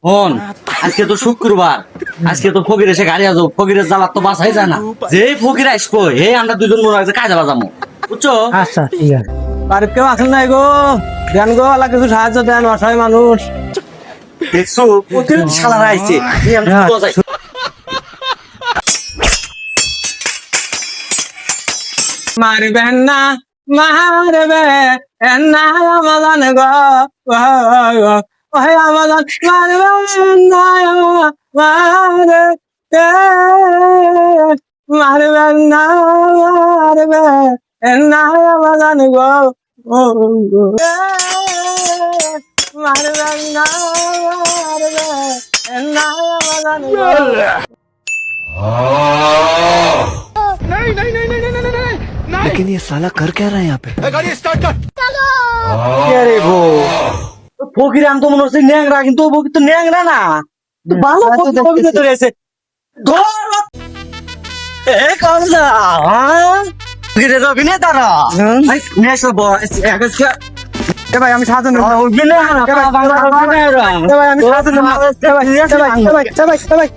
হন আজকে তো শুক্রবার, আজকে তো ফকির এসে গাড়ি আসবো, ফকিরের জ্বালার তো বাসাই যায় না। যে ফকির আসবো হে আমরা দুজন মনে হয় কাজে বাজামো, বুঝছো? আচ্ছা ঠিক আছে। বাড়ির কেউ আসেন নাই গো? দেন গো, আল্লাহ কিছু সাহায্য দেন, অসহায় মানুষ। দেখছো ফকির শালারা আইছে, এই আমরা তো যাই। মারবেন না, মারবে না আমাজন গো, ওহে আমাজন মারবেন না, মারবে মারবেন না, মারবে না আমাজন গো, মারবেন না, মারবে না আমাজন গো। लेकिन ये साला कर क्या रहा है यहाँ पे? আরে ভো ফকির আম তো মনে হচ্ছে ন্যাংরা, কিন্তু ও ফকির তো ন্যাংরা না, তো ভালো ফকির ধরে আছে। ধর এ কামলা ফকিরের অভিনেতারা নেশো বয়স একাশে ভাই আমি সাহায্য নেব, অভিনেতা বাংলা অভিনেতা ভাই আমি সাহায্য নেব, ভাই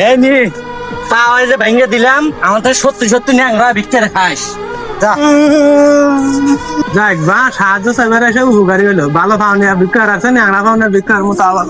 এই নি তাও এই যে ভেঙে দিলাম, আমাদের সত্যি সত্যি ন্যাংরা ভিক্ষে খাস যা। যাক বা সাহায্য চাইবার এসে উপকারী হলো, ভালো পাওনি ভিক্ষা রাখছেন, ন্যাংরা পাওনি ভিক্ষার মতো আবার